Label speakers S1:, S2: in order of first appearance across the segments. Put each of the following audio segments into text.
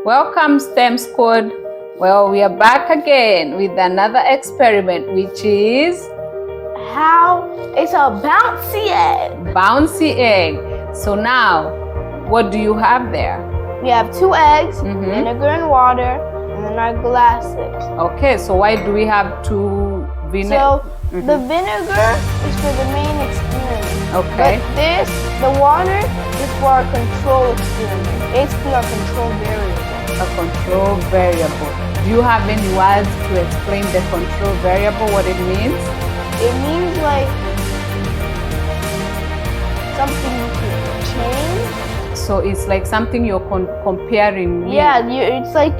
S1: Welcome, STEM Squad. Well, we are back again with another experiment, which is
S2: it's a bouncy egg.
S1: Bouncy egg. So now, what do you have there?
S2: We have 2 eggs, vinegar and water, and then our glasses.
S1: Okay, so why do we have 2 vinegar?
S2: So the vinegar is for the main experiment.
S1: Okay.
S2: But the water, is for our control experiment. It's our control variable.
S1: A control variable. Do you have any words to explain the control variable, what it means?
S2: It means like something you can change.
S1: So it's like something you're comparing with.
S2: Yeah, it's like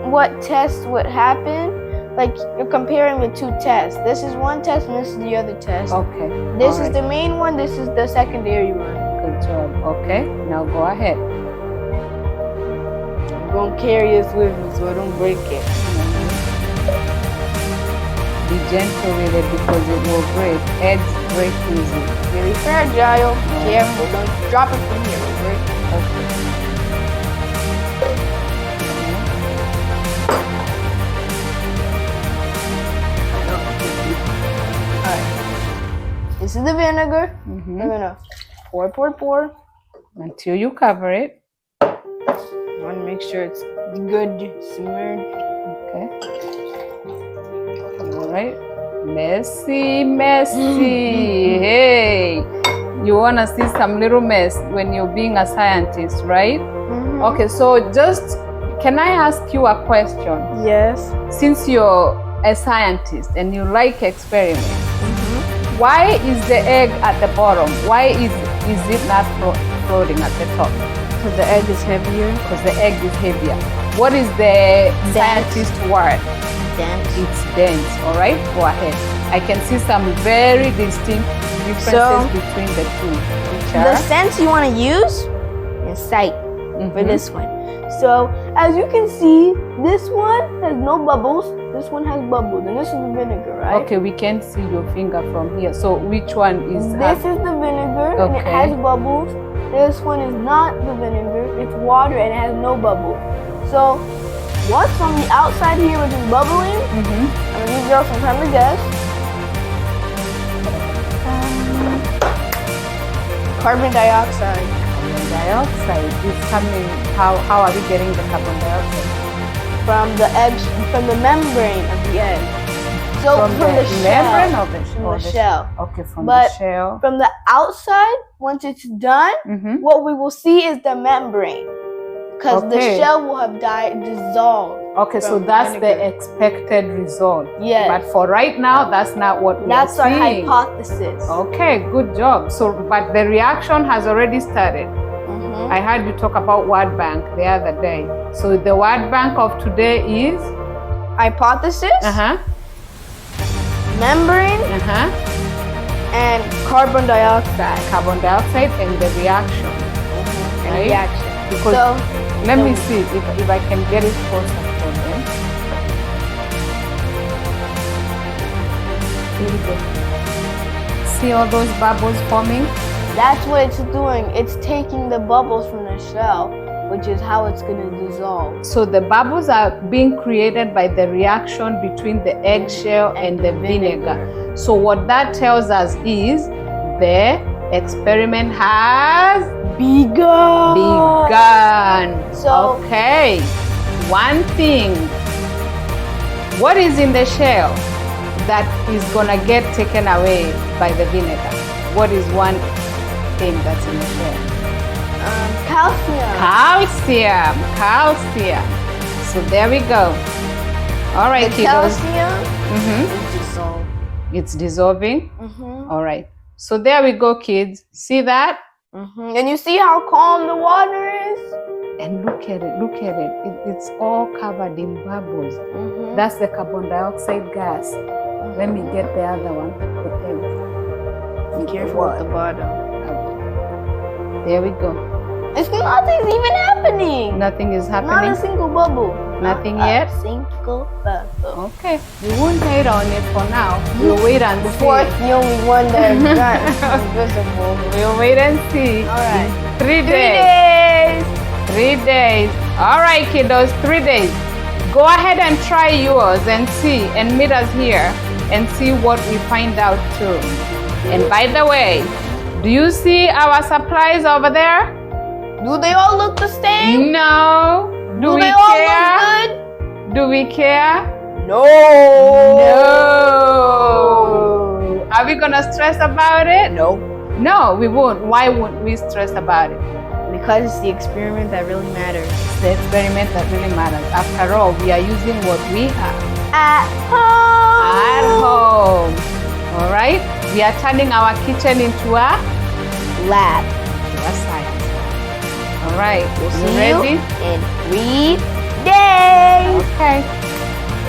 S2: what test would happen. Like you're comparing with 2 tests. This is one test and this is the other test.
S1: Okay.
S2: This is the main one, this is the secondary one.
S1: Good job. Okay, now go ahead.
S2: I'm gonna carry this with me so I don't break it.
S1: Be gentle with it because it will break. Eggs break easy.
S2: Very fragile. Careful, don't drop it from here. Okay? Alright. This is the vinegar. We're gonna pour.
S1: Until you cover it.
S2: I want to make sure it's good simmered.
S1: Okay. All right. Messy. Hey, you want to see some little mess when you're being a scientist, right? Okay, so just, can I ask you a question?
S2: Yes.
S1: Since you're a scientist and you like experiments, why is the egg at the bottom? Why is it not floating at the top?
S2: Because the egg is heavier.
S1: Because the egg is heavier. What is the scientist word?
S2: Dense.
S1: It's dense. All right, go ahead. I can see some very distinct differences between the two.
S2: The sense you want to use is sight for this one. So as you can see, this one has no bubbles. This one has bubbles, and this is the vinegar, right?
S1: Okay, we can't see your finger from here. So which one is?
S2: This is the vinegar, and it has bubbles. This one is not the vinegar, it's water and it has no bubble. So what's on the outside here, which is bubbling, I'm gonna give y'all some time to guess. Carbon dioxide.
S1: Carbon dioxide is coming. How are we getting the carbon dioxide?
S2: From the egg, from the membrane of the egg. So from the
S1: membrane
S2: shell.
S1: of the
S2: From the shell.
S1: Okay, from the shell.
S2: From the outside, once it's done, what we will see is the membrane, because the shell will have dissolved.
S1: Okay, so that's the expected result.
S2: Yes.
S1: But for right now, that's not what we're
S2: That's our
S1: seeing.
S2: hypothesis.
S1: Okay, good job. So, but the reaction has already started. I heard you talk about word bank the other day. So the word bank of today is?
S2: Hypothesis, membrane, and carbon dioxide.
S1: Carbon dioxide and the reaction.
S2: And reaction.
S1: Because let me see if I can get it closer for them. Here we go. See all those bubbles forming?
S2: That's what it's doing. It's taking the bubbles from the shell, which is how it's going to dissolve.
S1: So the bubbles are being created by the reaction between the eggshell and the vinegar. So what that tells us is the experiment has begun.
S2: So
S1: okay, one thing. What is in the shell that is gonna get taken away by the vinegar? What is one thing that's in the shell? Calcium. So there we go. All right,
S2: the calcium is dissolved.
S1: It's dissolving. All right. So there we go, kids. See that?
S2: And you see how calm the water is?
S1: And look at it. It's all covered in bubbles. That's the carbon dioxide gas. Let me get the other one.
S2: Be careful at the bottom.
S1: There we go.
S2: Nothing's even happening.
S1: Nothing is happening?
S2: Not a single bubble.
S1: Nothing yet?
S2: A single bubble.
S1: Okay. We won't wait on it for now. We'll wait and see.
S2: Before it's the only one that's not invisible.
S1: We'll wait and see.
S2: All right.
S1: 3 days. 3 days. All right, kiddos, 3 days. Go ahead and try yours and see, and meet us here and see what we find out too. And by the way, do you see our supplies over there?
S2: Do they all look the same?
S1: No. Do we
S2: they
S1: care?
S2: all look good?
S1: Do we care?
S2: No.
S1: No. Are we gonna stress about it?
S2: No.
S1: No, we won't. Why won't we stress about it?
S2: Because it's the experiment that really matters.
S1: It's the experiment that really matters. After all, we are using what we have
S2: At home.
S1: at home. All right? We are turning our kitchen into a
S2: lab.
S1: to a science. All right.
S2: We'll
S1: You
S2: see
S1: ready?
S2: you in 3 days.
S1: Okay.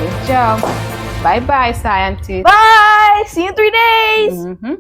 S1: Good job. Bye-bye, scientists.
S2: Bye. See you in 3 days.
S1: Mhm.